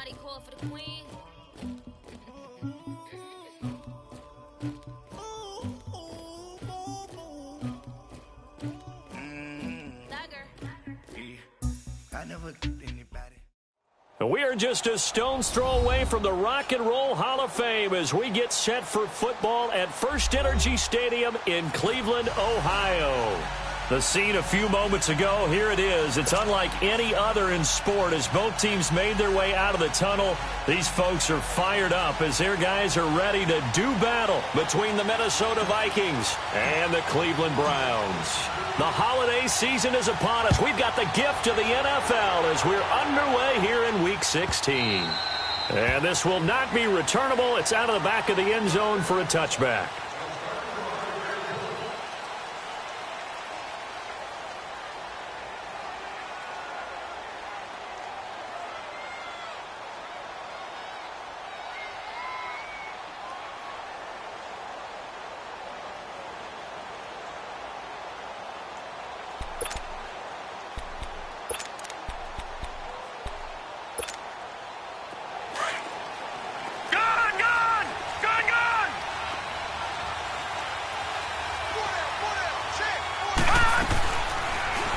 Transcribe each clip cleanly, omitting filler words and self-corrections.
Somebody call for the queen. We are just a stone's throw away from the Rock and Roll Hall of Fame as we get set for football at First Energy Stadium in Cleveland, Ohio. The scene a few moments ago, here it is. It's unlike any other in sport as both teams made their way out of the tunnel. These folks are fired up as their guys are ready to do battle between the Minnesota Vikings and the Cleveland Browns. The holiday season is upon us. We've got the gift of the NFL as we're underway here in Week 16. And this will not be returnable. It's out of the back of the end zone for a touchback.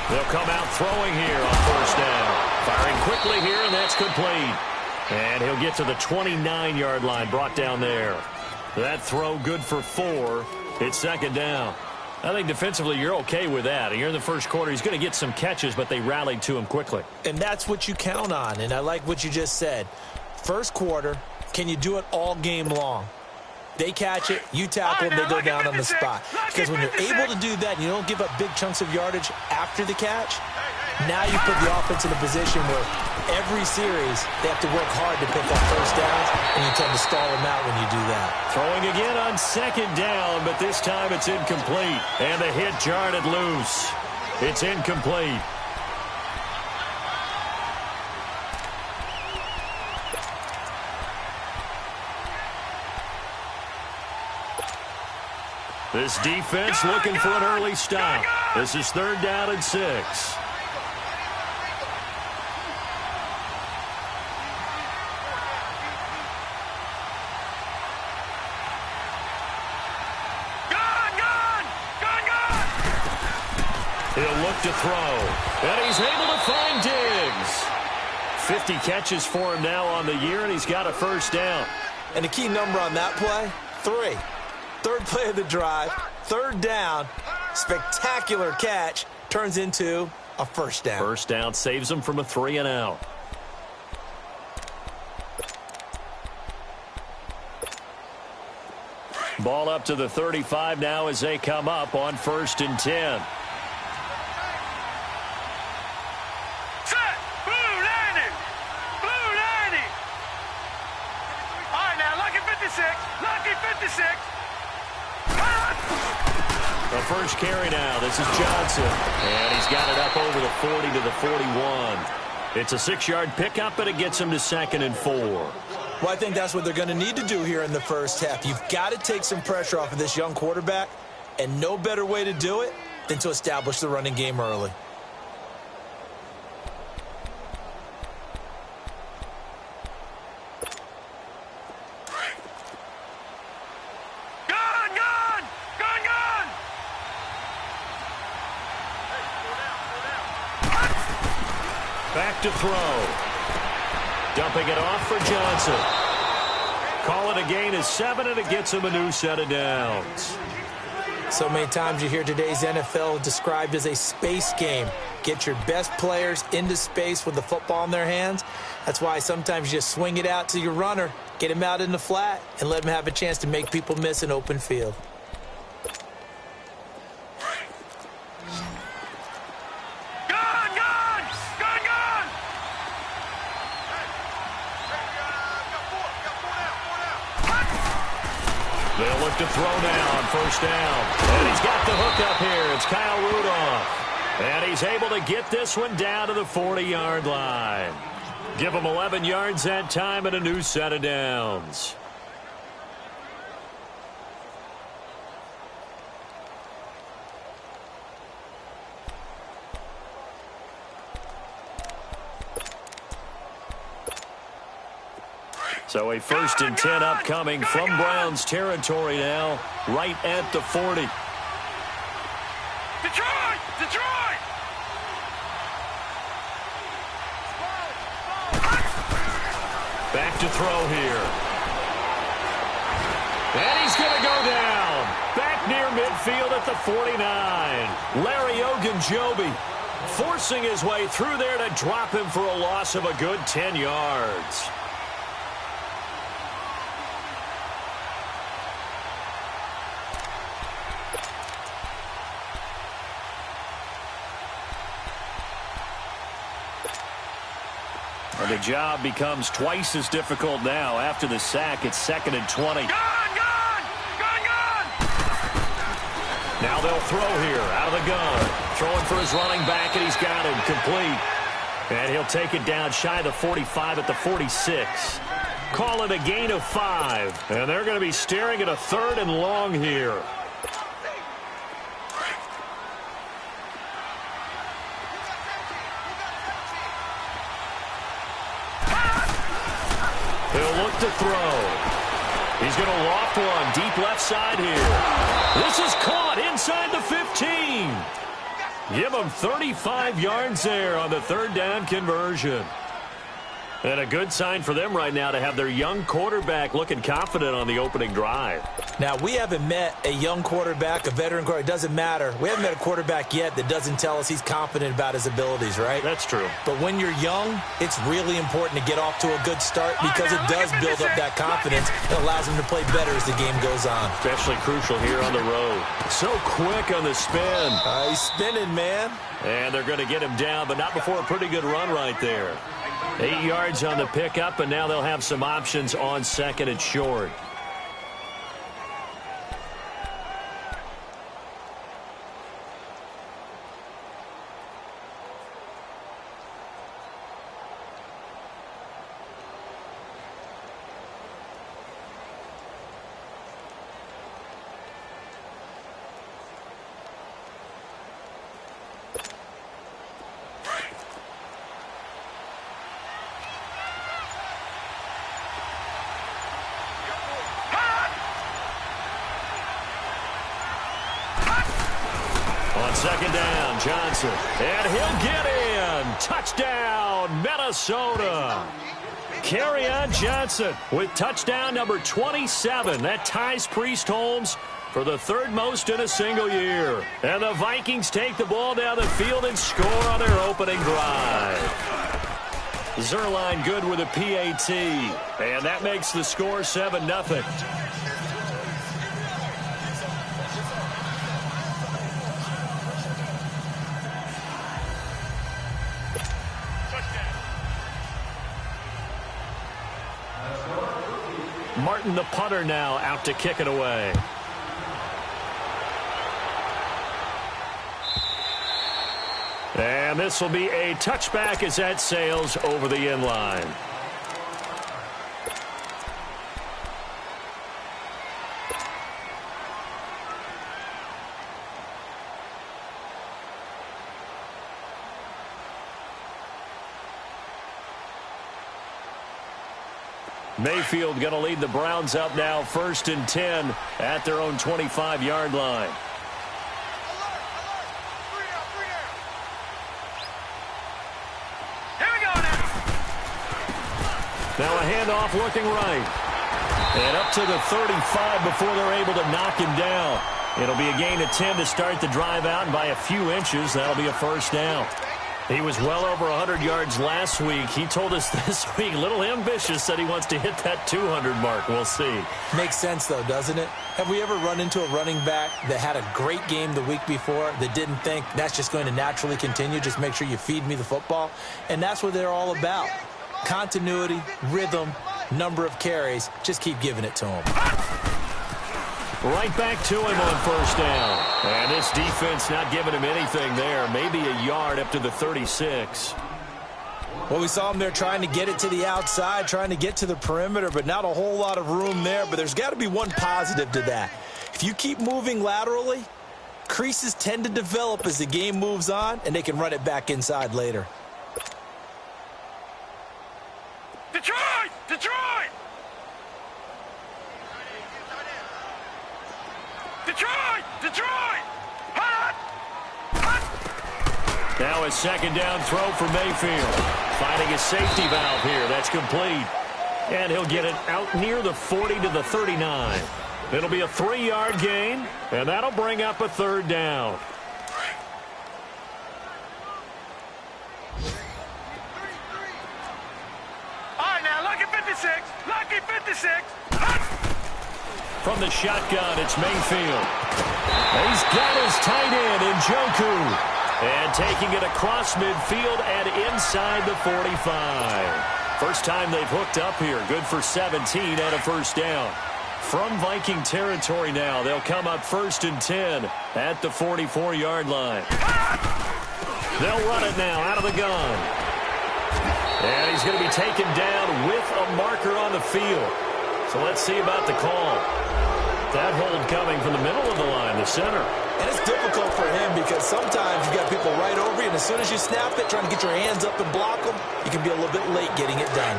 They'll come out throwing here on first down. Firing quickly here, and that's complete. And he'll get to the 29-yard line, brought down there. That throw good for 4. It's second down. I think defensively you're okay with that. Here in the first quarter, he's going to get some catches, but they rallied to him quickly. And that's what you count on, and I like what you just said. First quarter, can you do it all game long? They catch it, you tackle them, they go down on the spot. Because when you're able to do that and you don't give up big chunks of yardage after the catch, now you put the offense in a position where every series they have to work hard to pick up first downs, and you tend to stall them out when you do that. Throwing again on second down, but this time it's incomplete. And the hit jarred it loose. It's incomplete. This defense looking for an early stop. This is third down and 6. He'll look to throw. And he's able to find Diggs. 50 catches for him now on the year, and he's got a first down. And the key number on that play, 3. Third play of the drive, third down, spectacular catch, turns into a first down. First down saves him from a 3-and-out. Ball up to the 35 now as they come up on 1st and 10. The first carry now. This is Johnson. And he's got it up over the 40 to the 41. It's a 6-yard pickup, but it gets him to 2nd and 4. Well, I think that's what they're going to need to do here in the first half. You've got to take some pressure off of this young quarterback, and no better way to do it than to establish the running game early. Back to throw. Dumping it off for Johnson. Call it a gain of 7, and it gets him a new set of downs. So many times you hear today's NFL described as a space game. Get your best players into space with the football in their hands. That's why sometimes you just swing it out to your runner, get him out in the flat, and let him have a chance to make people miss an open field. They'll look to throw now on first down. And he's got the hook up here. It's Kyle Rudolph. And he's able to get this one down to the 40-yard line. Give him 11 yards that time and a new set of downs. So a 1st and 10 upcoming from Browns territory now, right at the 40. Detroit! Detroit! Back to throw here. And he's going to go down. Back near midfield at the 49. Larry Ogunjobi forcing his way through there to drop him for a loss of a good 10 yards. And the job becomes twice as difficult now after the sack. It's 2nd and 20. Gone! Now they'll throw here out of the gun. Throwing for his running back, and he's got him complete. And he'll take it down shy of the 45 at the 46. Call it a gain of 5. And they're going to be staring at a 3rd and long here. He'll look to throw. He's going to loft one deep left side here. This is caught inside the 15. Give him 35 yards there on the 3rd down conversion. And a good sign for them right now to have their young quarterback looking confident on the opening drive. Now, we haven't met a young quarterback, a veteran quarterback. It doesn't matter. We haven't met a quarterback yet that doesn't tell us he's confident about his abilities, right? That's true. But when you're young, it's really important to get off to a good start because it does build up that confidence and allows him to play better as the game goes on. Especially crucial here on the road. So quick on the spin. He's spinning, man. And they're going to get him down, but not before a pretty good run right there. 8 yards on the pickup, and now they'll have some options on 2nd and short. On 2nd down, Johnson. And he'll get in. Touchdown, Minnesota. Kerryon Johnson with touchdown number 27. That ties Priest Holmes for the 3rd most in a single year. And the Vikings take the ball down the field and score on their opening drive. Zerline good with a PAT. And that makes the score 7-0. Martin, the punter, now out to kick it away. And this will be a touchback as that sails over the end line. Mayfield going to lead the Browns up now, 1st and 10 at their own 25-yard line. Here we go now. Now a handoff looking right. And up to the 35 before they're able to knock him down. It'll be a gain of 10 to start the drive out, and by a few inches, that'll be a 1st down. He was well over 100 yards last week. He told us this week, a little ambitious, said he wants to hit that 200 mark. We'll see. Makes sense, though, doesn't it? Have we ever run into a running back that had a great game the week before that didn't think that's just going to naturally continue? Just make sure you feed me the football. And that's what they're all about. Continuity, rhythm, number of carries. Just keep giving it to him. Right back to him on 1st down. And this defense not giving him anything there. Maybe a yard up to the 36. Well, we saw him there trying to get it to the outside, trying to get to the perimeter, but not a whole lot of room there. But there's got to be one positive to that. If you keep moving laterally, creases tend to develop as the game moves on, and they can run it back inside later. Detroit! Detroit! Detroit! Hot! Hot! Now a second down throw for Mayfield. Finding a safety valve here. That's complete. And he'll get it out near the 40 to the 39. It'll be a 3-yard gain, and that'll bring up a third down. All right, now, lucky 56. Lucky 56. Hot! From the shotgun, it's Mayfield. He's got his tight end in Njoku. And taking it across midfield and inside the 45. First time they've hooked up here. Good for 17 and a first down. From Viking territory now, they'll come up 1st and 10 at the 44-yard line. They'll run it now out of the gun. And he's going to be taken down with a marker on the field. So let's see about the call. That hold coming from the middle of the line, the center. And it's difficult for him because sometimes you got people right over you, and as soon as you snap it, trying to get your hands up and block them, you can be a little bit late getting it done.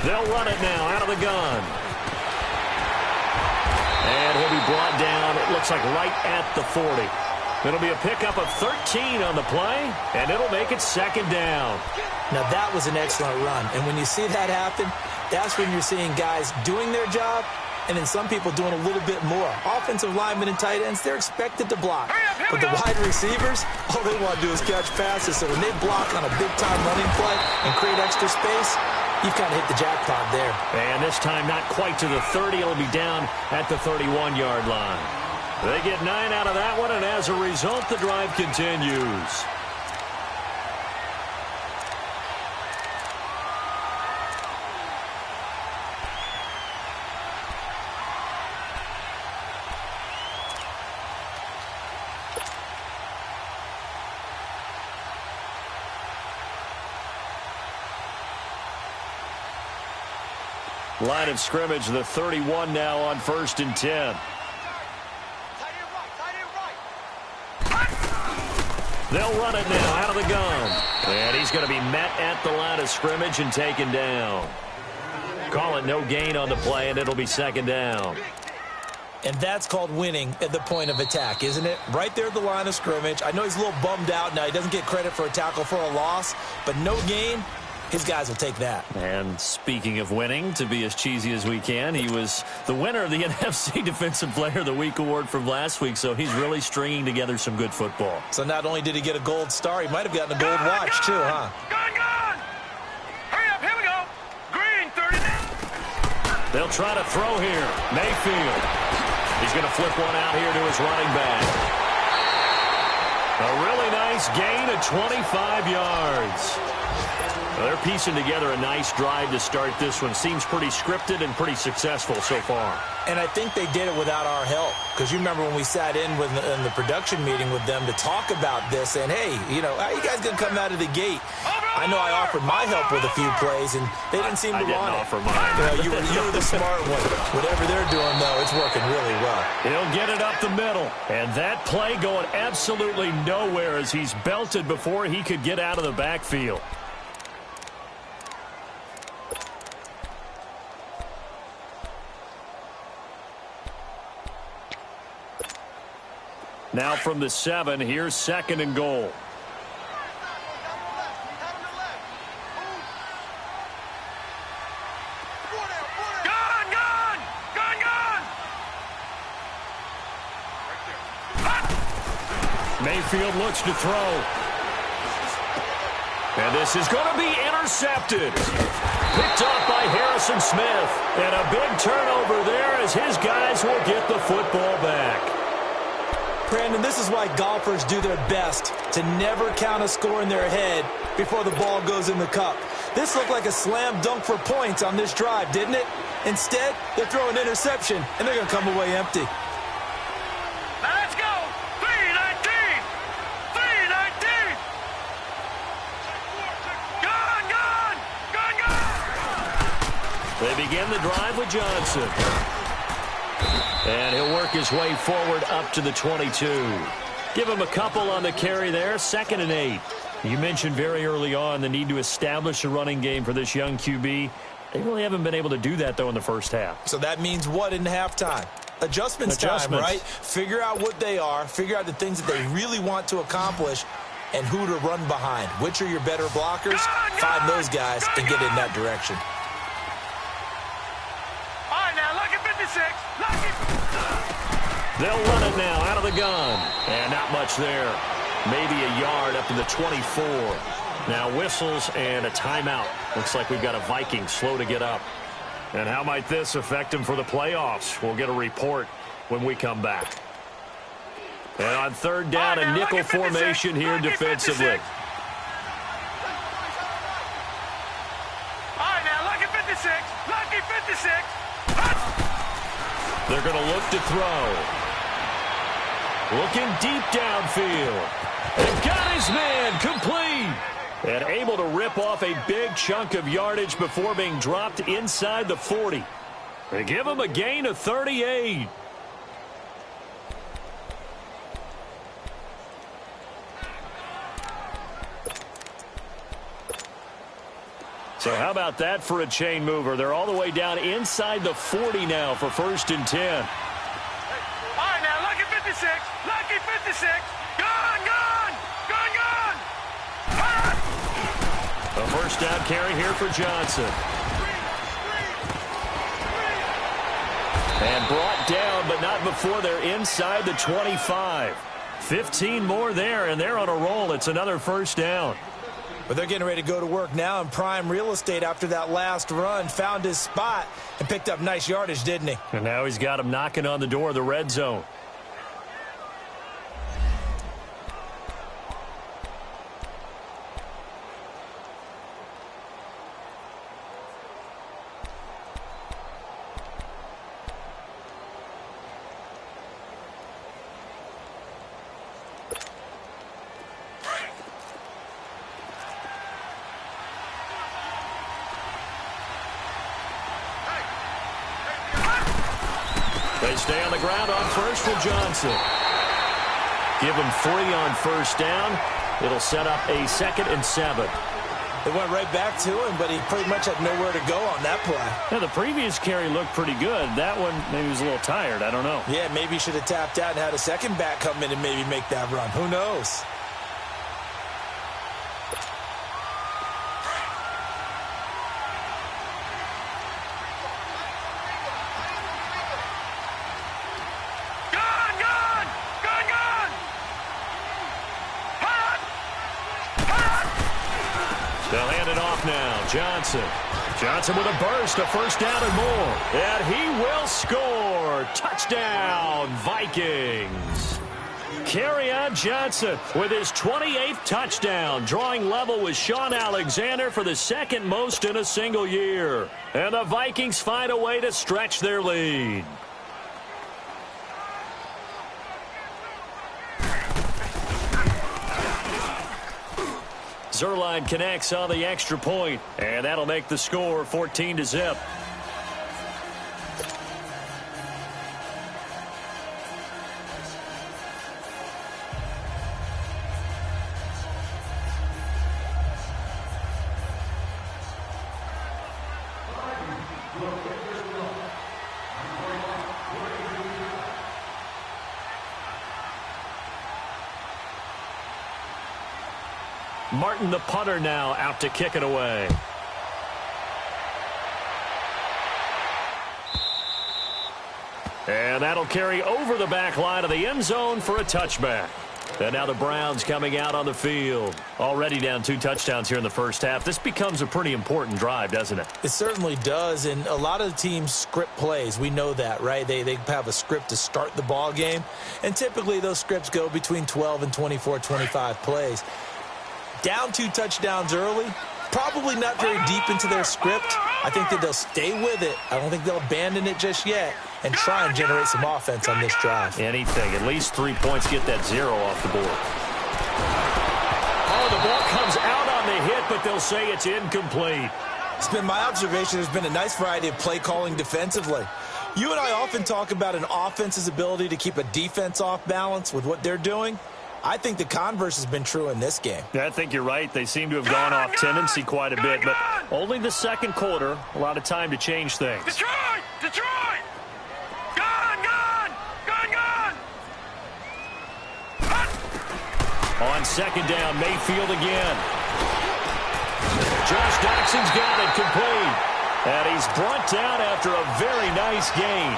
They'll run it now out of the gun. And he'll be brought down, it looks like right at the 40. It'll be a pickup of 13 on the play, and it'll make it second down. Now, that was an excellent run. And when you see that happen, that's when you're seeing guys doing their job and then some people doing a little bit more. Offensive linemen and tight ends, they're expected to block. But the wide receivers, all they want to do is catch passes. So when they block on a big-time running play and create extra space, you've kind of hit the jackpot there. And this time not quite to the 30. It'll be down at the 31-yard line. They get 9 out of that one, and as a result, the drive continues. Line of scrimmage, the 31 now on 1st and 10. They'll run it now out of the gun. And he's going to be met at the line of scrimmage and taken down. Call it no gain on the play, and it'll be second down. And that's called winning at the point of attack, isn't it? Right there at the line of scrimmage. I know he's a little bummed out now. He doesn't get credit for a tackle for a loss, but no gain. His guys will take that. And speaking of winning, to be as cheesy as we can, he was the winner of the NFC Defensive Player of the Week award from last week, so he's really stringing together some good football. So not only did he get a gold star, he might have gotten a gold watch too, huh? Gone! Hurry up, here we go. Green, 30. They'll try to throw here. Mayfield. He's going to flip one out here to his running back. A really nice gain of 25 yards. Well, they're piecing together a nice drive to start this one. Seems pretty scripted and pretty successful so far. And I think they did it without our help. Because you remember when we sat in the production meeting with them to talk about this, and hey, you know, how are you guys going to come out of the gate? I know I offered my help with a few plays, and they didn't seem to want it. I didn't offer mine. You were the smart one. Whatever they're doing, though, it's working really well. He'll get it up the middle. And that play going absolutely nowhere as he's belted before he could get out of the backfield. Now from the 7, here's 2nd and goal. Mayfield looks to throw. And this is going to be intercepted. Picked off by Harrison Smith. And a big turnover there as his guys will get the football back. Brandon, this is why golfers do their best to never count a score in their head before the ball goes in the cup. This looked like a slam dunk for points on this drive, didn't it? Instead, they're throwing interception, and they're going to come away empty. Now let's go. 319. 319. Gone. They begin the drive with Johnson. And he'll work his way forward up to the 22. Give him a couple on the carry there. 2nd and 8. You mentioned very early on the need to establish a running game for this young QB. They really haven't been able to do that, though, in the first half. So that means what in halftime? Adjustments time, right? Figure out what they are, figure out the things that they really want to accomplish, and who to run behind. Which are your better blockers? Find those guys and get in that direction. All right, now, lucky 56. Lucky. They'll run it now out of the gun. And not much there. Maybe a yard up to the 24. Now whistles and a timeout. Looks like we've got a Viking slow to get up. And how might this affect him for the playoffs? We'll get a report when we come back. And on third down, a nickel formation here defensively. All right, now, lucky 56. Lucky 56. They're going to look to throw. Looking deep downfield. And got his man complete. And able to rip off a big chunk of yardage before being dropped inside the 40. They give him a gain of 38. So how about that for a chain mover? They're all the way down inside the 40 now for 1st and 10. All right, now, lucky 56. Lucky 56. Gone, gone. Gone, gone. A first down carry here for Johnson. And brought down, but not before they're inside the 25. 15 more there, and they're on a roll. It's another first down. But they're getting ready to go to work now in prime real estate after that last run. Found his spot and picked up nice yardage, didn't he? And now he's got him knocking on the door of the red zone. They stay on the ground on first with Johnson. Give him 3 on first down. It'll set up a 2nd and 7. They went right back to him, but he pretty much had nowhere to go on that play. Yeah, the previous carry looked pretty good. That one, maybe he was a little tired. I don't know. Yeah, maybe he should have tapped out and had a second back come in and maybe make that run. Who knows? They'll hand it off now. Johnson with a burst, a first down and more. And he will score. Touchdown, Vikings. Kerryon Johnson with his 28th touchdown, drawing level with Sean Alexander for the 2nd most in a single year. And the Vikings find a way to stretch their lead. Zerline connects on the extra point, and that'll make the score 14-0. Martin, the punter, now out to kick it away. And that'll carry over the back line of the end zone for a touchback. And now the Browns coming out on the field. Already down 2 touchdowns here in the first half. This becomes a pretty important drive, doesn't it? It certainly does, and a lot of the teams script plays. We know that, right? They have a script to start the ball game, and typically those scripts go between 12 and 24, 25 plays. Down 2 touchdowns early, probably not very deep into their script. I think that they'll stay with it. I don't think they'll abandon it just yet and try and generate some offense on this drive. Anything. At least 3 points, get that 0 off the board. Oh, the ball comes out on the hit, but they'll say it's incomplete. It's been my observation there's been a nice variety of play calling defensively. You and I often talk about an offense's ability to keep a defense off balance with what they're doing. I think the converse has been true in this game. Yeah, I think you're right. They seem to have gone off tendency quite a bit, but only the second quarter, a lot of time to change things. Detroit! Detroit! Gone! Gone! Gone! Gone! On second down, Mayfield again. Josh Doxson's got it complete. And he's brought down after a very nice gain.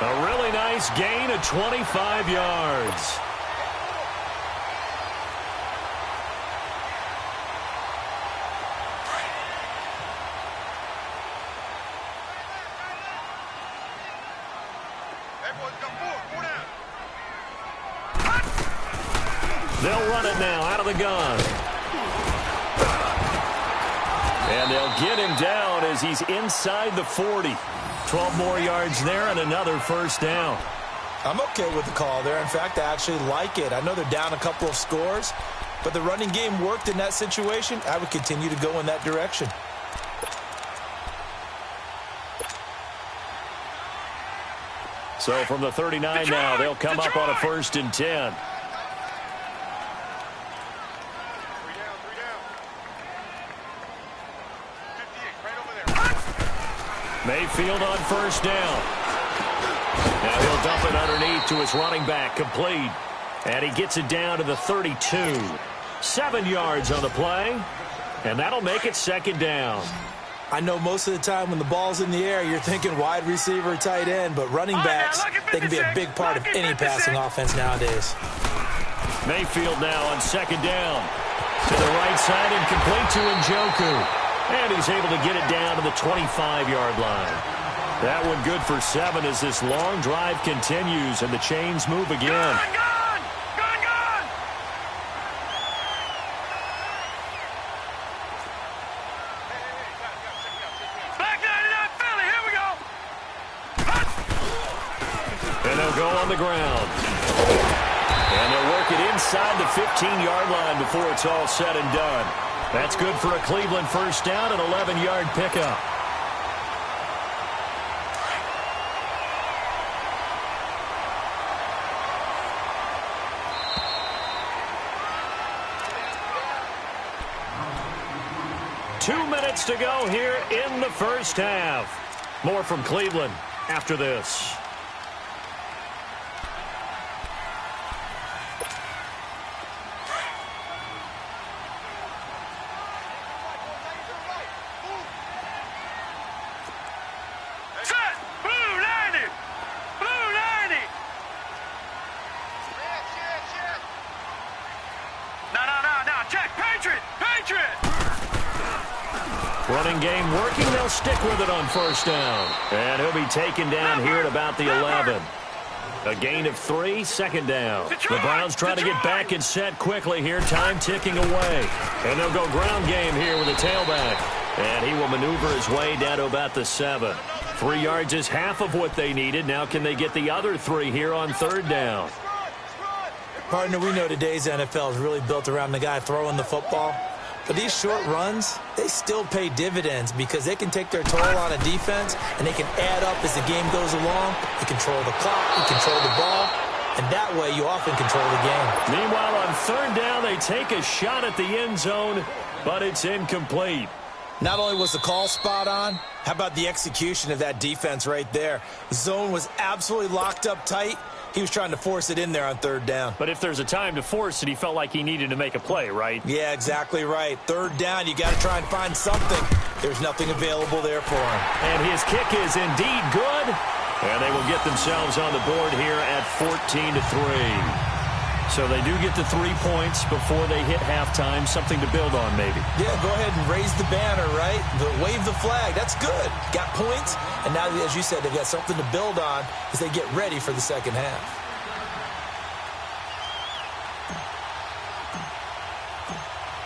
A really nice gain of 25 yards. They'll run it now out of the gun. And they'll get him down as he's inside the 40. 12 more yards there and another first down. I'm okay with the call there. In fact, I actually like it. I know they're down a couple of scores, but the running game worked in that situation. I would continue to go in that direction. So from the 39 now, they'll come up on a 1st and 10. Mayfield on first down. Now he'll dump it underneath to his running back, complete. And he gets it down to the 32. 7 yards on the play. And that'll make it second down. I know most of the time when the ball's in the air, you're thinking wide receiver, tight end, but running backs, they can be a big part of any passing offense nowadays. Mayfield now on second down. To the right side and complete to Njoku. And he's able to get it down to the 25-yard line. That one good for 7 as this long drive continues and the chains move again. Gone! Gone! Gone! Gone! Back 99 Philly, here we go! And they'll go on the ground. And they'll work it inside the 15-yard line before it's all said and done. That's good for a Cleveland first down, an 11-yard pickup. Two minutes to go here in the first half. More from Cleveland after this. Running game working. They'll stick with it on first down. And he'll be taken down here at about the 11. A gain of 3, second down. The Browns trying to get back and set quickly here. Time ticking away. And they'll go ground game here with a tailback. And he will maneuver his way down to about the 7. 3 yards is half of what they needed. Now can they get the other 3 here on third down? Partner, we know today's NFL is really built around the guy throwing the football. But these short runs, they still pay dividends because they can take their toll on a defense and they can add up as the game goes along. You control the clock, you control the ball, and that way you often control the game. Meanwhile, on third down, they take a shot at the end zone, but it's incomplete. Not only was the call spot on, how about the execution of that defense right there? The zone was absolutely locked up tight. He was trying to force it in there on third down. But if there's a time to force it, he felt like he needed to make a play, right? Yeah, exactly right. Third down, you got to try and find something. There's nothing available there for him. And his kick is indeed good. And they will get themselves on the board here at 14-3. So they do get the 3 points before they hit halftime. Something to build on, maybe. Yeah, go ahead and raise the banner, right? Wave the flag. That's good. Got points. And now, as you said, they've got something to build on as they get ready for the second half.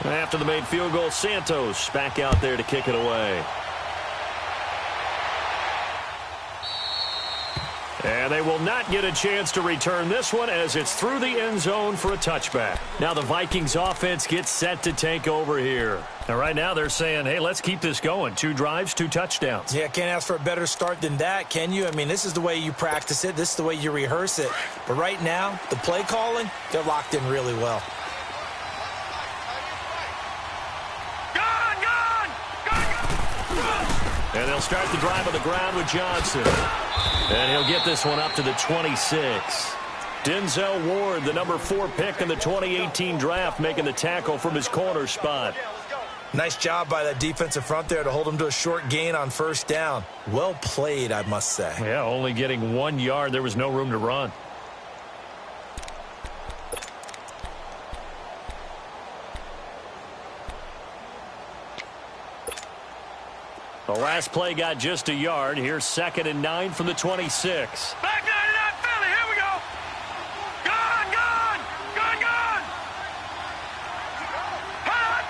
After the made field goal, Santos back out there to kick it away. And And they will not get a chance to return this one as it's through the end zone for a touchback. Now the Vikings offense gets set to take over here. And right now they're saying, hey, let's keep this going. 2 drives, 2 touchdowns. Yeah, can't ask for a better start than that, can you? I mean, this is the way you practice it. This is the way you rehearse it. But right now, the play calling, they're locked in really well. And they'll start the drive on the ground with Johnson. And he'll get this one up to the 26. Denzel Ward, the number 4 pick in the 2018 draft, making the tackle from his corner spot. Nice job by that defensive front there to hold him to a short gain on first down. Well played, I must say. Yeah, only getting 1 yard. There was no room to run. The last play got just a yard. Here's 2nd and 9 from the 26. Back 99 Philly. Here we go. Gone, gone. Gone, gone. Hot.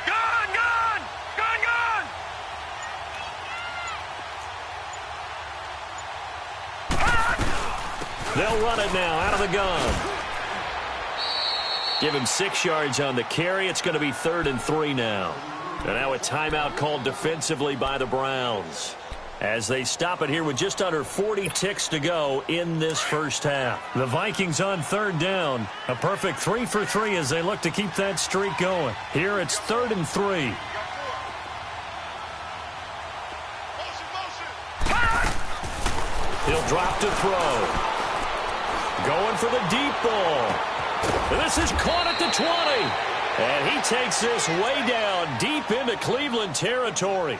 Gone, gone. Gone, gone. Hot. They'll run it now out of the gun. Give him 6 yards on the carry. It's going to be 3rd and 3 now. And now a timeout called defensively by the Browns as they stop it here with just under 40 ticks to go in this first half. The Vikings on 3rd down. A perfect 3 for 3 as they look to keep that streak going. Here it's 3rd and 3. He'll drop to throw. Going for the deep ball. And this is caught at the 20. And he takes this way down deep into Cleveland territory.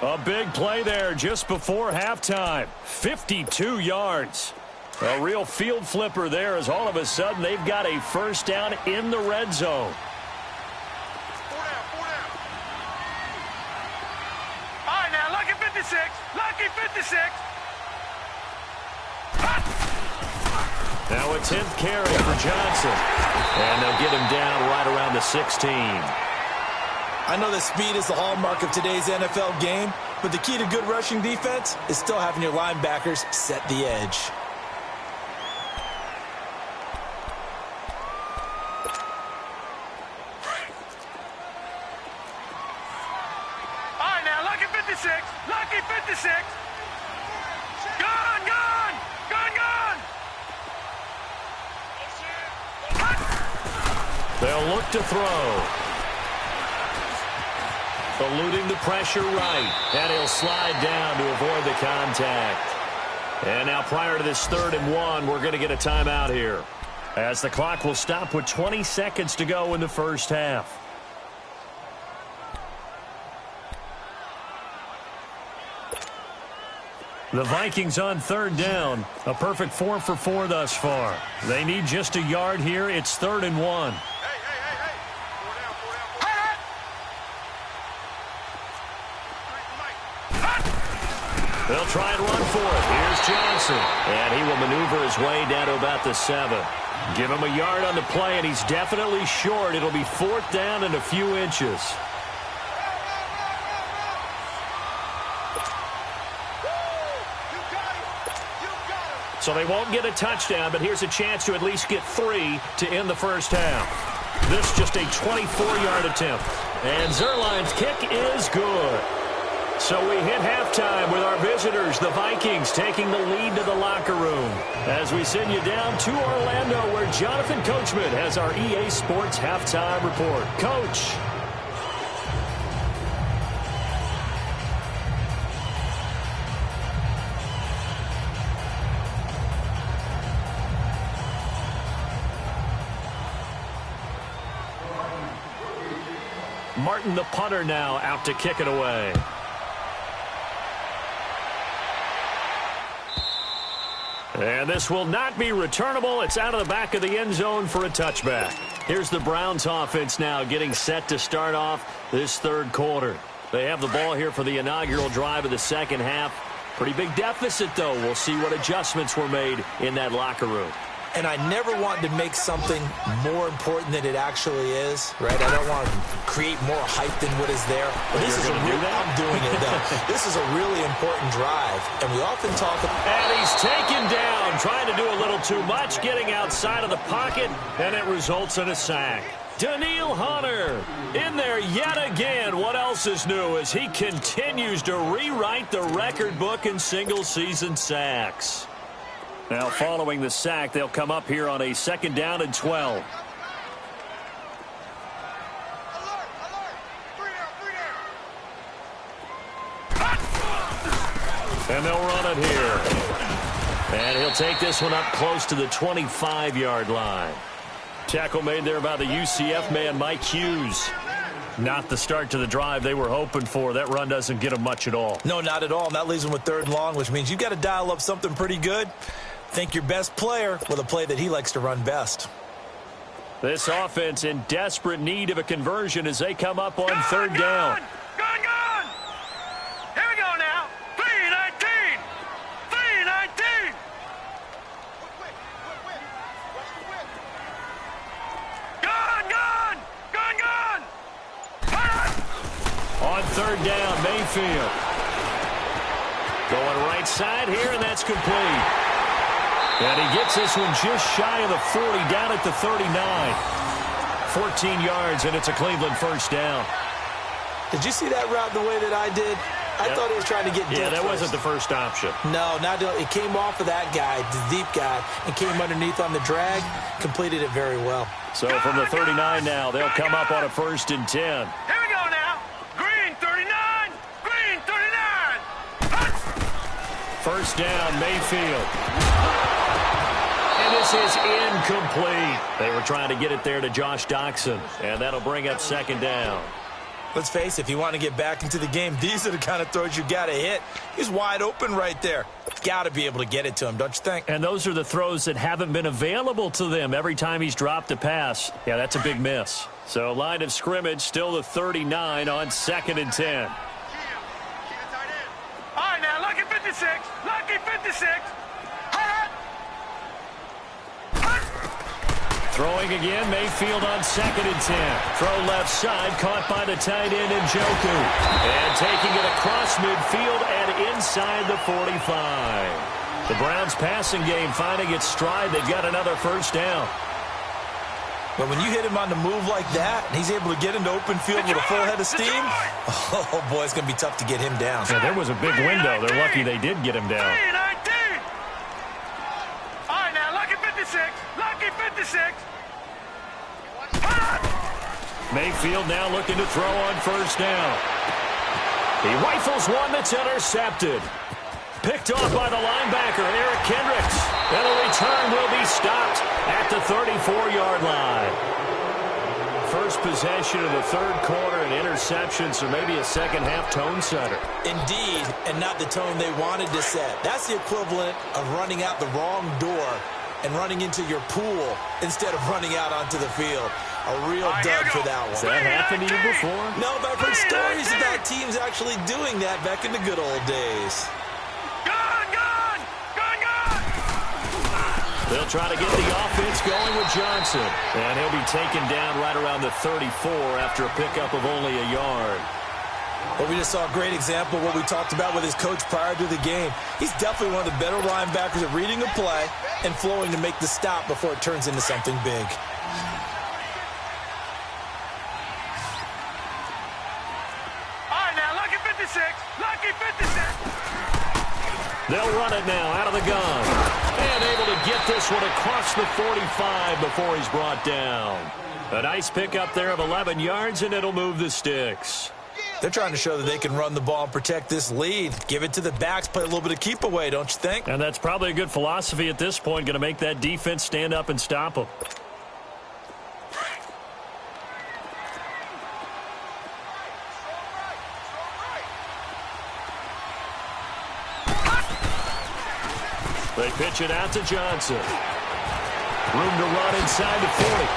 A big play there just before halftime. 52 yards. A real field flipper there as all of a sudden they've got a first down in the red zone. All right, now, lucky 56. Lucky 56. Now a 10th carry for Johnson. And they'll get him down right around the 16. I know that speed is the hallmark of today's NFL game, but the key to good rushing defense is still having your linebackers set the edge. All right, now, lucky 56. Lucky 56. Gone, gone. Gone, gone. They'll look to throw. Eluding the pressure right. And he'll slide down to avoid the contact. And now prior to this 3rd and 1, we're going to get a timeout here, as the clock will stop with 20 seconds to go in the first half. The Vikings on 3rd down. A perfect 4 for 4 thus far. They need just a yard here. It's 3rd and 1. They'll try and run for it. Here's Johnson. And he will maneuver his way down to about the 7. Give him a yard on the play, and he's definitely short. It'll be 4th down and a few inches. So they won't get a touchdown, but here's a chance to at least get 3 to end the first half. This just a 24-yard attempt. And Zerline's kick is good. So we hit halftime with our visitors, the Vikings, taking the lead to the locker room. As we send you down to Orlando, where Jonathan Coachman has our EA Sports halftime report. Coach. Martin, the punter, now out to kick it away. And this will not be returnable. It's out of the back of the end zone for a touchback. Here's the Browns offense now getting set to start off this 3rd quarter. They have the ball here for the inaugural drive of the second half. Pretty big deficit, though. We'll see what adjustments were made in that locker room. and I never want to make something more important than it actually is, right? I don't want to create more hype than what is there. But this is a real, I'm doing it, though. This is a really important drive, and we often talk about... And he's taken down, trying to do a little too much, getting outside of the pocket, and it results in a sack. Daniil Hunter in there yet again. What else is new as he continues to rewrite the record book in single-season sacks? Now, following the sack, they'll come up here on a 2nd down and 12. And they'll run it here. And he'll take this one up close to the 25-yard line. Tackle made there by the UCF man, Mike Hughes. Not the start to the drive they were hoping for. That run doesn't get them much at all. No, not at all. And that leaves them with 3rd and long, which means you've got to dial up something pretty good. Think your best player with a play that he likes to run best. This offense in desperate need of a conversion as they come up on 3rd down. Gone! Here we go now. 3-19. 3-19. Gone! On 3rd down, Mayfield. Going right side here, and that's complete. And he gets this one just shy of the 40, down at the 39. 14 yards, and it's a Cleveland 1st down. Did you see that route the way that I did? I thought he was trying to get deep. Yeah, that wasn't the first option. No, not it came off of that guy, the deep guy, and came underneath on the drag. Completed it very well. So from the 39 now, they'll come up on a 1st and 10. Here we go now. Green 39. Green 39. 1st down, Mayfield. And this is incomplete. They were trying to get it there to Josh Doxson, and that'll bring up 2nd down. Let's face it, if you want to get back into the game, these are the kind of throws you got to hit. He's wide open right there. Got to be able to get it to him, don't you think? And those are the throws that haven't been available to them every time he's dropped a pass. Yeah, that's a big miss. So line of scrimmage, still the 39 on 2nd and 10. All right, now, lucky 56. Lucky 56. Throwing again, Mayfield on 2nd and 10. Throw left side, caught by the tight end Njoku. And taking it across midfield and inside the 45. The Browns passing game finding its stride. They've got another 1st down. But when you hit him on the move like that, and he's able to get into open field with a full head of steam, oh, boy, it's going to be tough to get him down. Yeah, there was a big window. They're lucky they did get him down. 3-19. All right, now, lucky 56. Lucky 56. Mayfield now looking to throw on 1st down. He rifles one that's intercepted. Picked off by the linebacker, Eric Kendricks. And the return will be stopped at the 34-yard line. First possession of the 3rd quarter, and interception, so maybe a second-half tone setter. Indeed, and not the tone they wanted to set. That's the equivalent of running out the wrong door and running into your pool instead of running out onto the field. A real dud for that one. Has that happened to you before? No, but I've heard stories about teams actually doing that back in the good old days. Gone! They'll try to get the offense going with Johnson. And he'll be taken down right around the 34 after a pickup of only a yard. But we just saw a great example of what we talked about with his coach prior to the game. He's definitely one of the better linebackers at reading a play and flowing to make the stop before it turns into something big. Lucky 56. They'll run it now out of the gun. And able to get this one across the 45 before he's brought down. A nice pickup there of 11 yards, and it'll move the sticks. They're trying to show that they can run the ball and protect this lead. Give it to the backs, play a little bit of keep away, don't you think? And that's probably a good philosophy at this point, going to make that defense stand up and stop them. They pitch it out to Johnson. Room to run inside the 40.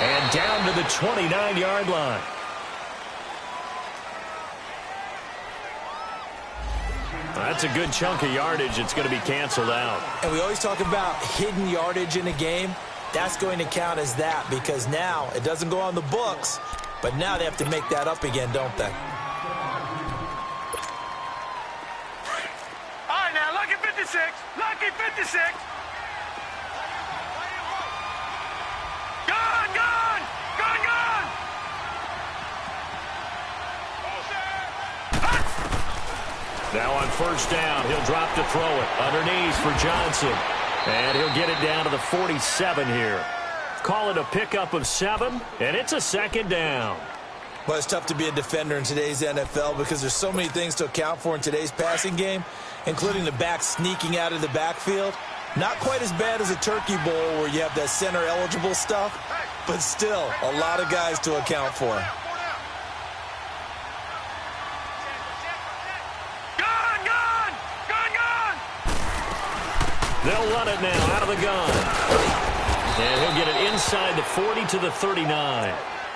And down to the 29-yard line. That's a good chunk of yardage. It's going to be canceled out. And we always talk about hidden yardage in a game. That's going to count as that because now it doesn't go on the books, but now they have to make that up again, don't they? All right, now, lucky 56. Lucky 56. Gone, gone. Gone, gone. Now on first down, he'll drop to throw it. Underneath for Johnson. And he'll get it down to the 47 here. Call it a pickup of 7, and it's a second down. Well, it's tough to be a defender in today's NFL because there's so many things to account for in today's passing game, including the back sneaking out of the backfield. Not quite as bad as a turkey bowl where you have that center-eligible stuff, but still a lot of guys to account for. They'll run it now out of the gun. And he'll get it inside the 40 to the 39.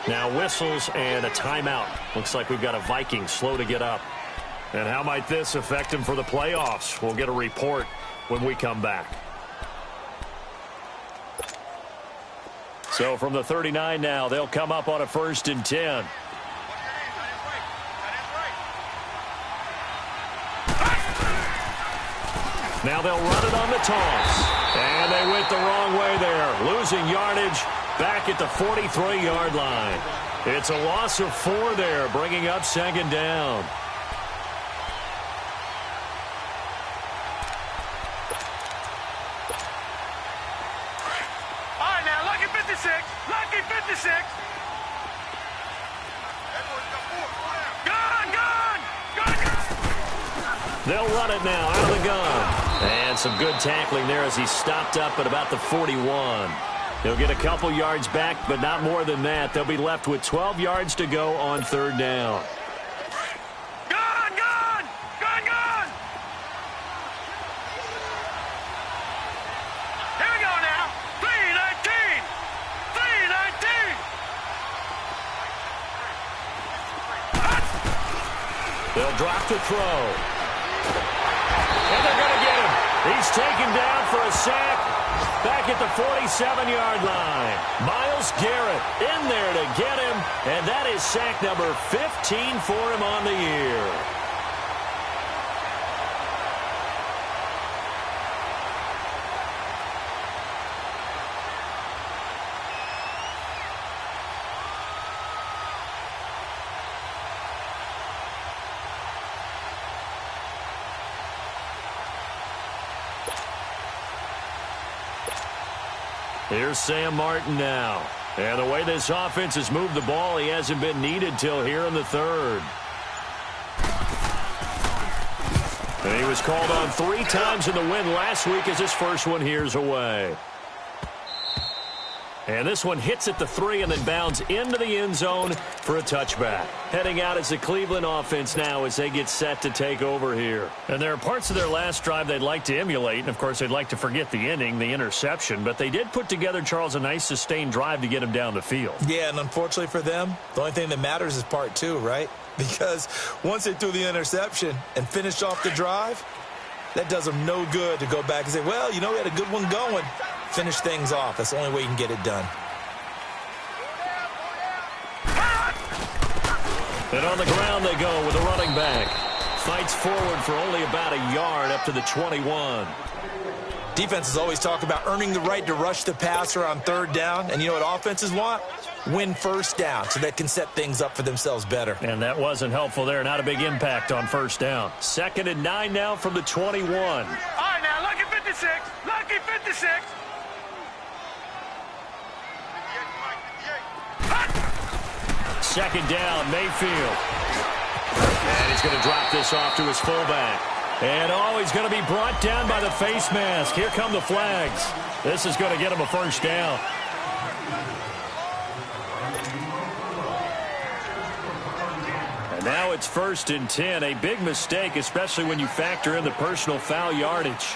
Now whistles and a timeout. Looks like we've got a Viking slow to get up. And how might this affect him for the playoffs? We'll get a report when we come back. So from the 39 now, they'll come up on a 1st and 10. Now they'll run it on the toss. And they went the wrong way there. Losing yardage back at the 43-yard line. It's a loss of 4 there, bringing up 2nd down. All right, now, lucky 56. Lucky 56. Gone, gone. Gone, gone. They'll run it now out of the gun. And some good tackling there as he stopped up at about the 41. He'll get a couple yards back, but not more than that. They'll be left with 12 yards to go on 3rd down. Gone, gone. Gone, gone. Here we go now. 3:19. 3:19. They'll drop to throw. And they're going to get him. He's taken down for a sack back at the 47-yard line. Myles Garrett in there to get him, and that is sack number 15 for him on the year. Here's Sam Martin now. And the way this offense has moved the ball, he hasn't been needed till here in the 3rd. And he was called on 3 times in the win last week as his first one here's away. And this one hits at the 3 and then bounds into the end zone for a touchback. Heading out as the Cleveland offense now as they get set to take over here. And there are parts of their last drive they'd like to emulate. And, of course, they'd like to forget the ending, the interception. But they did put together, Charles, a nice sustained drive to get him down the field. Yeah, and unfortunately for them, the only thing that matters is part 2, right? Because once they threw the interception and finished off the drive, that does them no good to go back and say, well, you know, we had a good one going. Finish things off. That's the only way you can get it done. And on the ground they go with a running back. Fights forward for only about a yard up to the 21. Defenses always talk about earning the right to rush the passer on 3rd down. And you know what offenses want? Win 1st down so they can set things up for themselves better. And that wasn't helpful there. Not a big impact on 1st down. 2nd and 9 now from the 21. All right, now, lucky 56. Lucky 56. Second down, Mayfield. And he's going to drop this off to his fullback. And, he's going to be brought down by the face mask. Here come the flags. This is going to get him a 1st down. And now it's 1st and 10. A big mistake, especially when you factor in the personal foul yardage.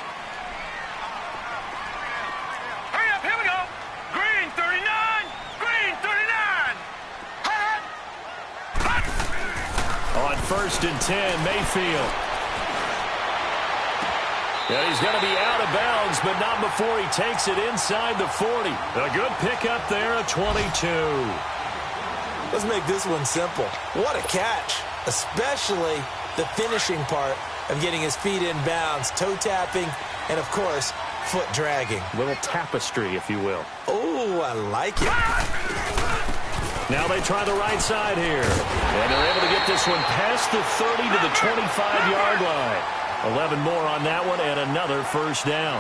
On 1st and 10, Mayfield. And he's going to be out of bounds, but not before he takes it inside the 40. A good pickup there at 22. Let's make this one simple. What a catch, especially the finishing part of getting his feet in bounds, toe tapping, and, of course, foot dragging. A little tapestry, if you will. Oh, I like it. Now they try the right side here. And they're able to get this one past the 30 to the 25-yard line. 11 more on that one and another first down.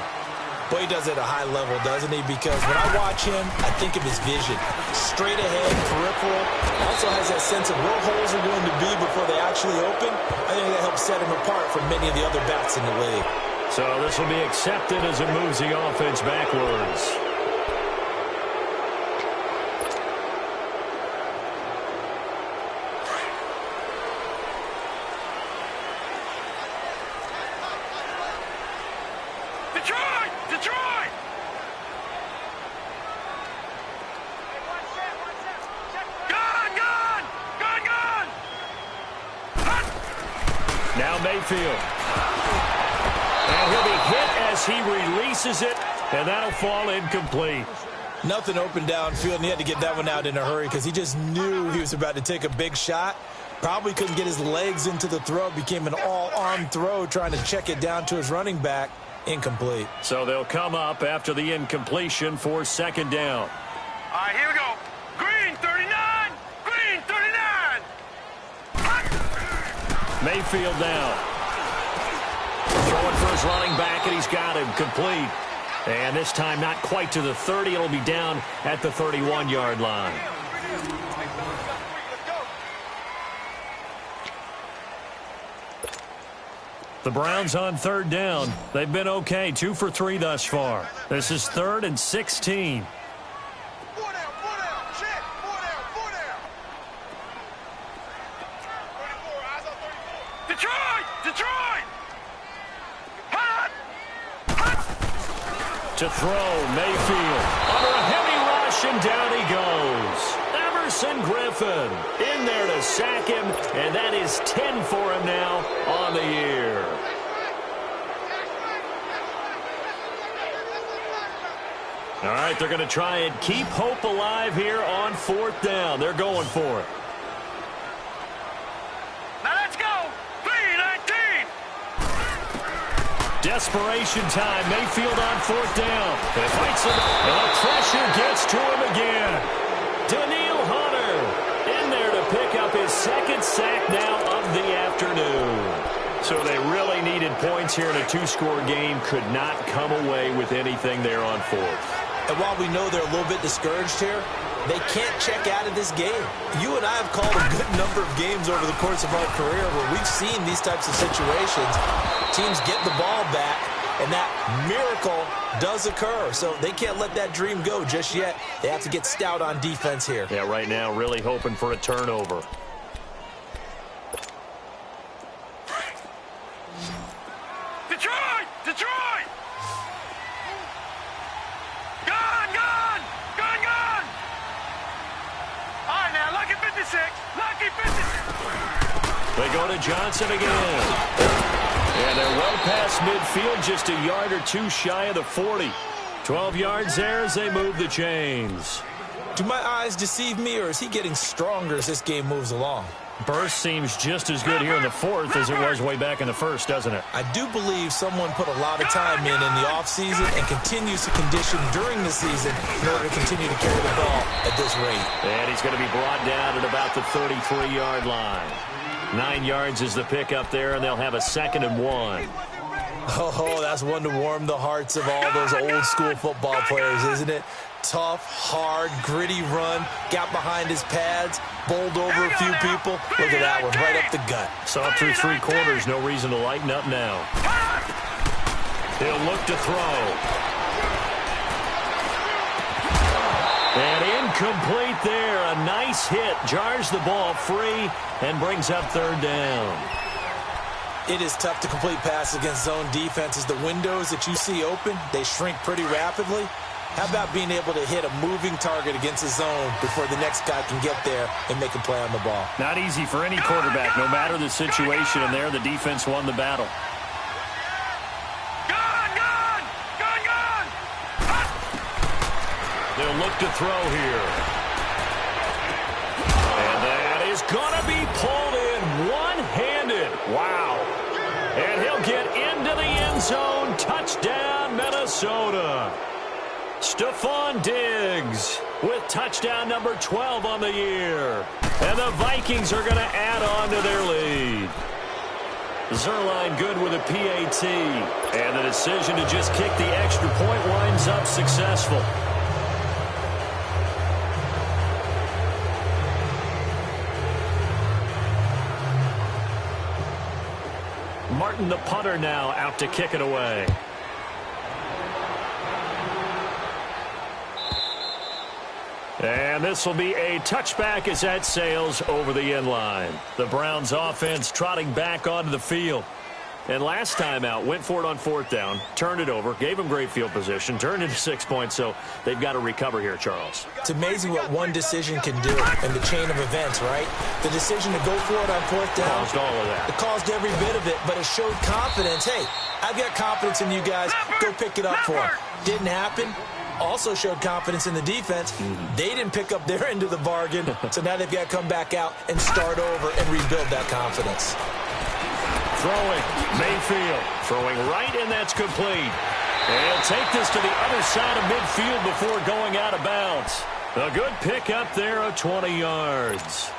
Boy, he does it at a high level, doesn't he? Because when I watch him, I think of his vision. Straight ahead, peripheral. Also has that sense of where holes are going to be before they actually open. I think that helps set him apart from many of the other backs in the league. So this will be accepted as it moves the offense backwards. Now Mayfield. And he'll be hit as he releases it, and that'll fall incomplete. Nothing open downfield, and he had to get that one out in a hurry because he just knew he was about to take a big shot. Probably couldn't get his legs into the throw. Became an all-arm throw trying to check it down to his running back. Incomplete. So they'll come up after the incompletion for second down. All right, here we go. Green 39. Green 39. Mayfield now. Throwing for his running back, and he's got him complete. And this time not quite to the 30. It'll be down at the 31-yard line. The Browns on third down. They've been okay, 2 for 3 thus far. This is 3rd and 16. Detroit! Hot! To throw, Mayfield. Under a heavy rush, and down he goes. Emerson Griffin in there to sack him, and that is 10 for him now on the year. All right, they're going to try and keep hope alive here on 4th down. They're going for it. Now let's go! 3-19! Desperation time. Mayfield on 4th down. And fights him, and the pressure gets to him again. Daniil Hunter in there to pick up his 2nd sack now of the afternoon. So they really needed points here in a 2-score game. Could not come away with anything there on 4th. And while we know they're a little bit discouraged here, they can't check out of this game. You and I have called a good number of games over the course of our career where we've seen these types of situations. Teams get the ball back, and that miracle does occur. So they can't let that dream go just yet. They have to get stout on defense here. Yeah, right now really hoping for a turnover. Detroit! Gone! All right, now, lucky 56. Lucky 56. They go to Johnson again. And they're well past midfield, just a yard or 2 shy of the 40. 12 yards there as they move the chains. Do my eyes deceive me, or is he getting stronger as this game moves along? Burst seems just as good here in the 4th as it was way back in the 1st, doesn't it? I do believe someone put a lot of time in the offseason and continues to condition during the season in order to continue to carry the ball at this rate. And he's going to be brought down at about the 33-yard line. 9 yards is the pickup there, and they'll have a 2nd and 1. Oh, that's one to warm the hearts of all those old-school football players, isn't it? Tough, hard, gritty run, got behind his pads, bowled over a few people. Look at that one, right up the gut. Saw it through 3 quarters, no reason to lighten up now. He'll look to throw. And incomplete there. A nice hit, jars the ball free, and brings up 3rd down. It is tough to complete passes against zone defenses. The windows that you see open, they shrink pretty rapidly. How about being able to hit a moving target against a zone before the next guy can get there and make a play on the ball? Not easy for any quarterback, no matter the situation, and there the defense won the battle. Go! They'll look to throw here. And that is going to be pulled in one-handed. Wow. And he'll get into the end zone. Touchdown, Minnesota. Stephon Diggs with touchdown number 12 on the year. And the Vikings are going to add on to their lead. Zerline good with a PAT. And the decision to just kick the extra point winds up successful. Martin, the punter, now out to kick it away. And this will be a touchback as that sails over the end line. The Browns offense trotting back onto the field. And last time out, went for it on fourth down, turned it over, gave them great field position, turned into 6 points, so they've got to recover here, Charles. It's amazing what one decision can do in the chain of events, right? The decision to go for it on fourth down. Caused all of that. It caused every bit of it, but it showed confidence. Hey, I've got confidence in you guys. Go pick it up for them. Didn't happen. Also showed confidence in the defense. They didn't pick up their end of the bargain, so now they've got to come back out and start over and rebuild that confidence. Throwing, Mayfield, throwing right, and that's complete. And he'll take this to the other side of midfield before going out of bounds. A good pick up there of 20 yards.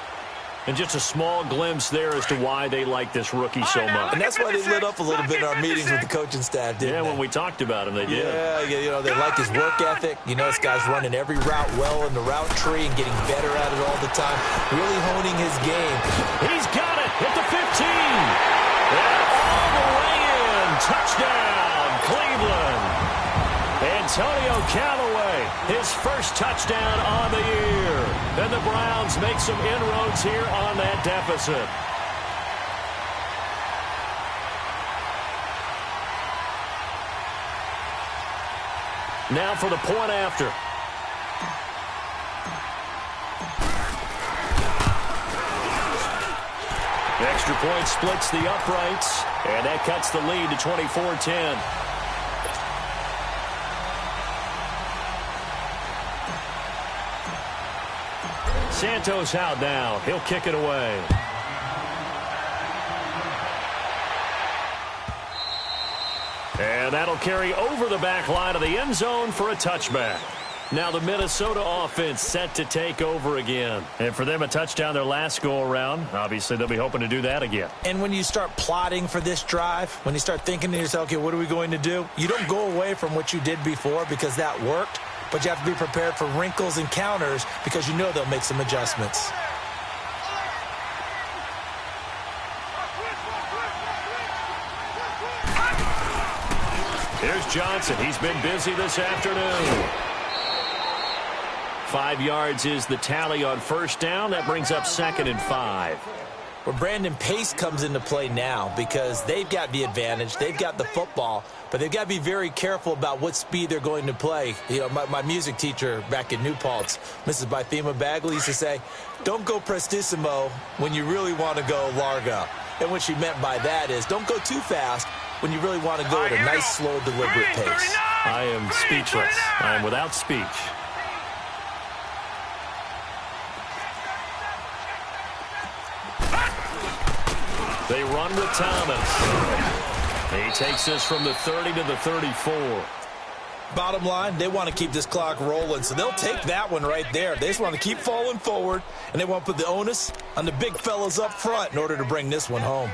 And just a small glimpse there as to why they like this rookie so much. And that's why they lit up a little bit in our meetings with the coaching staff, didn't they? Yeah, when we talked about him, they did. Yeah, you know, they like his work ethic. You know, this guy's running every route well in the route tree and getting better at it all the time. Really honing his game. He's got it at the 15. And all the way in. Touchdown, Cleveland. Antonio Callaway, his first touchdown on the year. And the Browns make some inroads here on that deficit. Now for the point after. The extra point splits the uprights, and that cuts the lead to 24-10. Santos out now. He'll kick it away. And that'll carry over the back line of the end zone for a touchback. Now the Minnesota offense set to take over again. And for them, a touchdown their last go-around. Obviously, they'll be hoping to do that again. And when you start plotting for this drive, when you start thinking to yourself, okay, what are we going to do? You don't go away from what you did before because that worked. But you have to be prepared for wrinkles and counters because you know they'll make some adjustments. Here's Johnson. He's been busy this afternoon. 5 yards is the tally on first down. That brings up 2nd and 5. Well, Brandon, pace comes into play now because they've got the advantage. They've got the football, but they've got to be very careful about what speed they're going to play. You know, my music teacher back in New Paltz, Mrs. Bythema Bagley, used to say, don't go prestissimo when you really want to go largo. And what she meant by that is don't go too fast when you really want to go at a nice, slow, deliberate pace. I am speechless. I am without speech. They run with Thomas. He takes this from the 30 to the 34. Bottom line, they want to keep this clock rolling, so they'll take that one right there. They just want to keep falling forward, and they want to put the onus on the big fellas up front in order to bring this one home.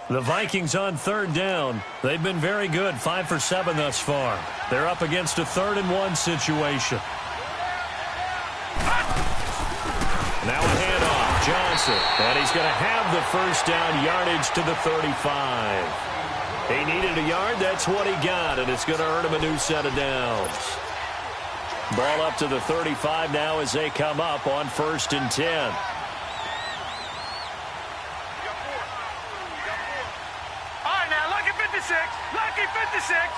The Vikings on third down. They've been very good, 5 for 7 thus far. They're up against a 3rd and 1 situation. Now a handoff, Johnson, and he's going to have the first down, yardage to the 35. He needed a yard, that's what he got, and it's going to earn him a new set of downs. Ball up to the 35 now as they come up on 1st and 10. All right, now, lucky 56, lucky 56.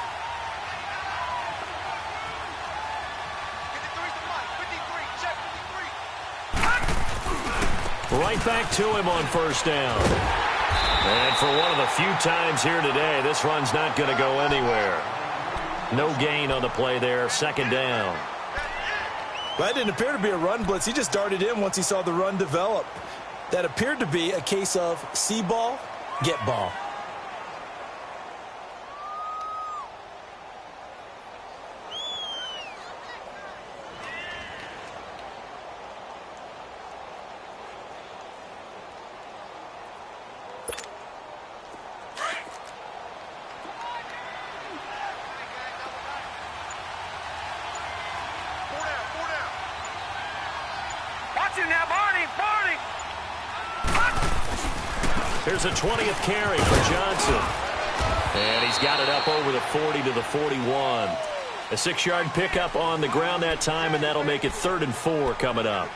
Right back to him on first down. And for one of the few times here today, this run's not going to go anywhere. No gain on the play there. Second down. Well, that didn't appear to be a run blitz. He just darted in once he saw the run develop. That appeared to be a case of see ball, get ball. Here's a 20th carry for Johnson. And he's got it up over the 40 to the 41. A 6-yard pickup on the ground that time, and that'll make it 3rd and 4 coming up.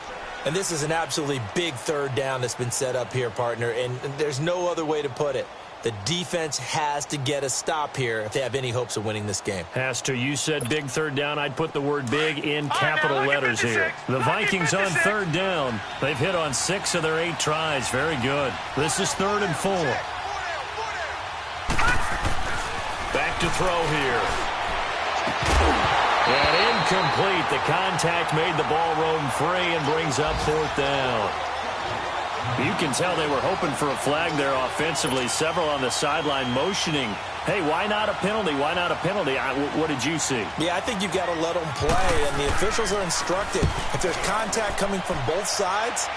And this is an absolutely big third down that's been set up here, partner, and there's no other way to put it. The defense has to get a stop here if they have any hopes of winning this game. Has to. You said big third down. I'd put the word big in capital letters here. The Vikings on third down. They've hit on 6 of their 8 tries. Very good. This is 3rd and 4. Back to throw here. And incomplete. The contact made the ball roam free and brings up 4th down. You can tell they were hoping for a flag there offensively. Several on the sideline motioning. Hey, why not a penalty? Why not a penalty? What did you see? Yeah, I think you've got to let them play, and the officials are instructed. If there's contact coming from both sides,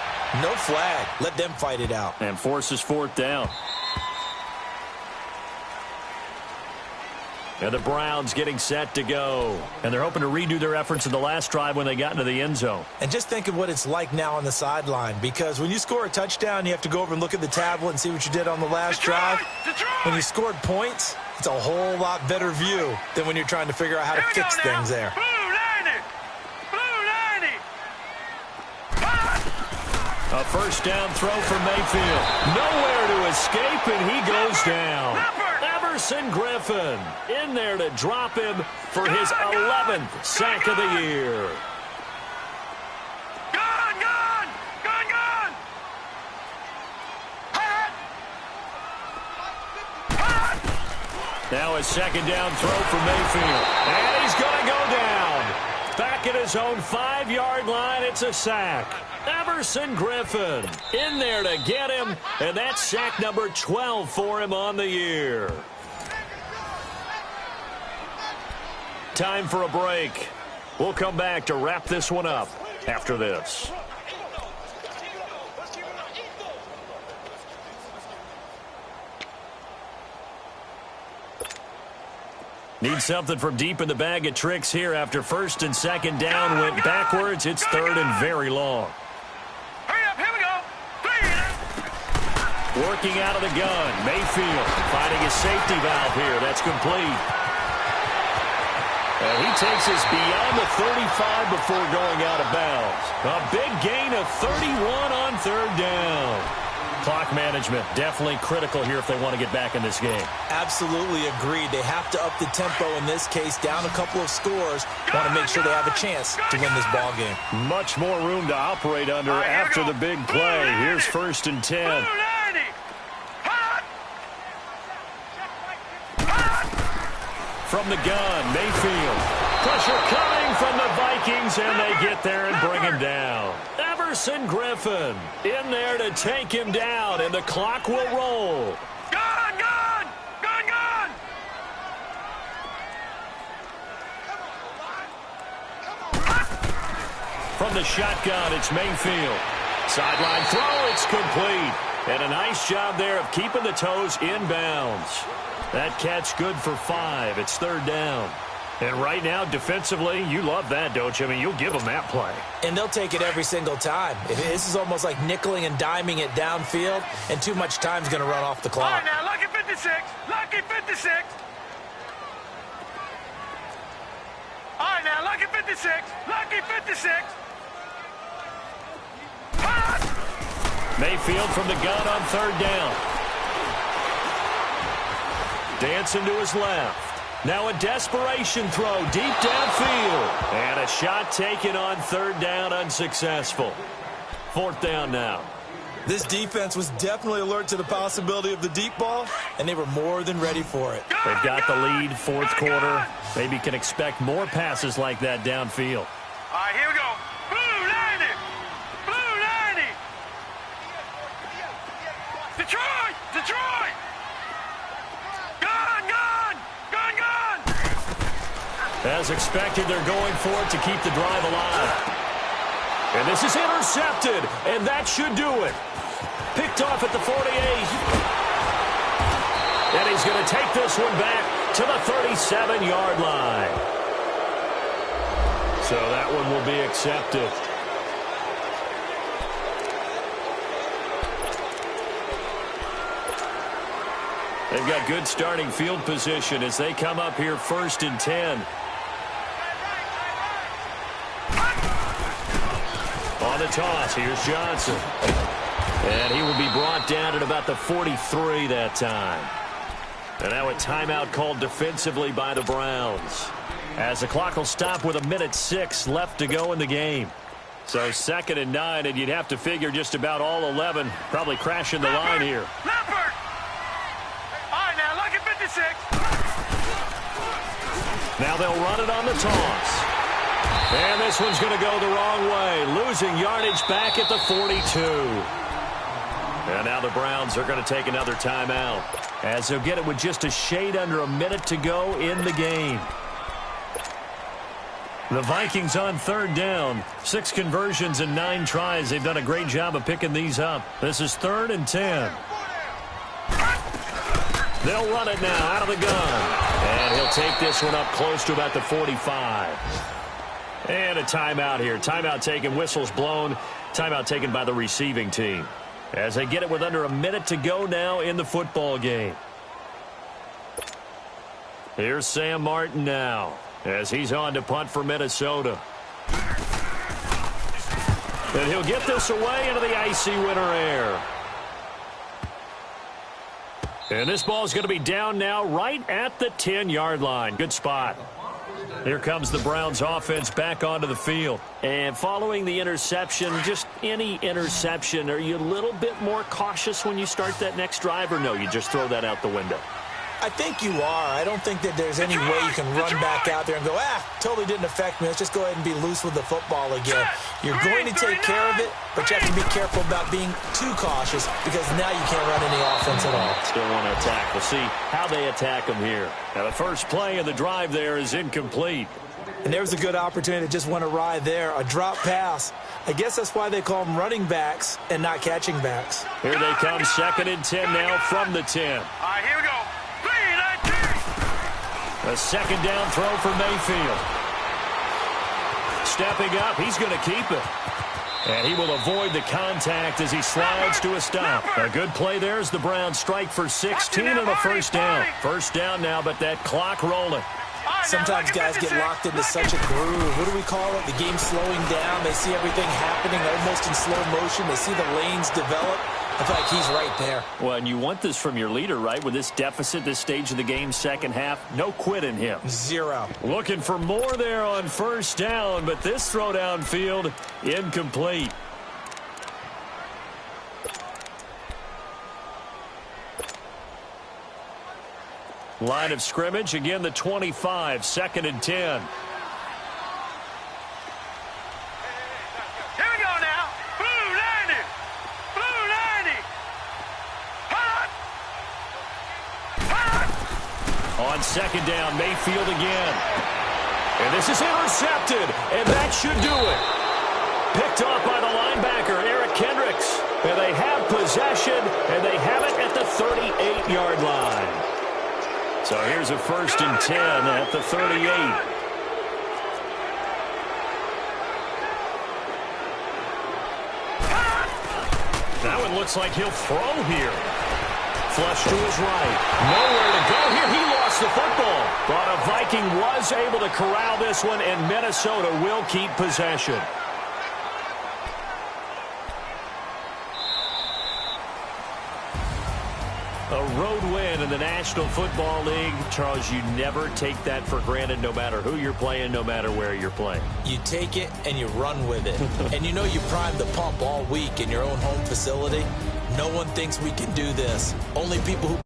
no flag. Let them fight it out. And forces 4th down. And the Browns getting set to go. And they're hoping to redo their efforts in the last drive when they got into the end zone. And just think of what it's like now on the sideline, because when you score a touchdown, you have to go over and look at the tablet and see what you did on the last drive. When you scored points, it's a whole lot better view than when you're trying to figure out how to fix things there. A first down throw for Mayfield. Nowhere to escape, and he goes down. Everson Griffin in there to drop him for his 11th sack of the year. Now a second down throw for Mayfield. And he's going to go down. Back at his own 5-yard line, it's a sack. Everson Griffin in there to get him, and that's sack number 12 for him on the year. Time for a break. We'll come back to wrap this one up after this. Need something from deep in the bag of tricks here after first and second down went backwards. It's 3rd and very long. Hurry up, here we go. Working out of the gun. Mayfield finding his safety valve here. That's complete. And he takes us beyond the 35 before going out of bounds. A big gain of 31 on 3rd down. Clock management definitely critical here if they want to get back in this game. Absolutely agreed. They have to up the tempo in this case, down a couple of scores. Want to make sure they have a chance to win this ball game. Much more room to operate under after the big play. Here's 1st and 10. From the gun, Mayfield. Pressure coming from the Vikings, and they get there and bring him down. Everson Griffin in there to take him down, and the clock will roll. Gun, gun! Gun, gun! From the shotgun, it's Mayfield. Sideline throw, it's complete. And a nice job there of keeping the toes inbounds. That catch good for 5. It's 3rd down. And right now, defensively, you love that, don't you? I mean, you'll give them that play. And they'll take it every single time. This is almost like nickeling and diming it downfield, and too much time's going to run off the clock. All right, now, lucky 56. Lucky 56. All right, now, lucky 56. Lucky 56. Mayfield from the gun on 3rd down. Dancing to his left. Now a desperation throw deep downfield. And a shot taken on 3rd down, unsuccessful. 4th down now. This defense was definitely alert to the possibility of the deep ball, and they were more than ready for it. They've got the lead, fourth quarter. Maybe can expect more passes like that downfield. All right, here we go. Blue 90. Blue 90. Detroit. Detroit. Gun, gun. Gun, gun. As expected, they're going for it to keep the drive alive. And this is intercepted, and that should do it. Picked off at the 48. And he's going to take this one back to the 37-yard line. So that one will be accepted. They've got good starting field position as they come up here 1st and 10. On the toss, here's Johnson. And he will be brought down at about the 43 that time. And now a timeout called defensively by the Browns. As the clock will stop with 1:06 left to go in the game. So 2nd and 9, and you'd have to figure just about all 11 probably crashing the line here. Leopard. All right, now, lucky 56. Now they'll run it on the toss. And this one's going to go the wrong way, losing yardage back at the 42. And now the Browns are going to take another timeout as they'll get it with just a shade under a minute to go in the game. The Vikings on 3rd down. 6 conversions and 9 tries. They've done a great job of picking these up. This is 3rd and 10. They'll run it now out of the gun. And he'll take this one up close to about the 45. And a timeout here. Timeout taken, whistles blown. Timeout taken by the receiving team. As they get it with under a minute to go now in the football game. Here's Sam Martin now as he's on to punt for Minnesota. And he'll get this away into the icy winter air. And this ball is going to be down now right at the 10-yard line. Good spot. Here comes the Browns offense back onto the field. And following the interception, just any interception, are you a little bit more cautious when you start that next drive, or no, you just throw that out the window? I think you are. I don't think that there's any way you can run back out there and go, totally didn't affect me. Let's just go ahead and be loose with the football again. You're going to take care of it, but you have to be careful about being too cautious because now you can't run any offense at all. Still want to attack. We'll see how they attack them here. Now, the first play of the drive there is incomplete. And there's a good opportunity to just went awry there, a drop pass. I guess that's why they call them running backs and not catching backs. Here they come, 2nd and 10 now from the 10. All right, here we go. A 2nd down throw for Mayfield. Stepping up, he's going to keep it. And he will avoid the contact as he slides to a stop. A good play there as the Browns strike for 16 and a 1st down. 1st down now, but that clock rolling. Sometimes guys get locked into such a groove. What do we call it? The game slowing down. They see everything happening almost in slow motion. They see the lanes develop. I feel like he's right there. Well, and you want this from your leader, right? With this deficit, this stage of the game, 2nd half, no quit in him. 0. Looking for more there on 1st down, but this throw downfield, incomplete. Line of scrimmage, again the 25, 2nd and 10. Here we go now. Blue 90. Blue 90. Hot. Hot. On 2nd down, Mayfield again. And this is intercepted, and that should do it. Picked off by the linebacker, Eric Kendricks. And they have possession, and they have it at the 38-yard line. So here's a 1st and 10 at the 38. That one looks like he'll throw here. Flush to his right. Nowhere to go here. He lost the football. But a Viking was able to corral this one, and Minnesota will keep possession. A road win in the National Football League. Charles, you never take that for granted no matter who you're playing, no matter where you're playing. You take it and you run with it. And you know you primed the pump all week in your own home facility. No one thinks we can do this. Only people who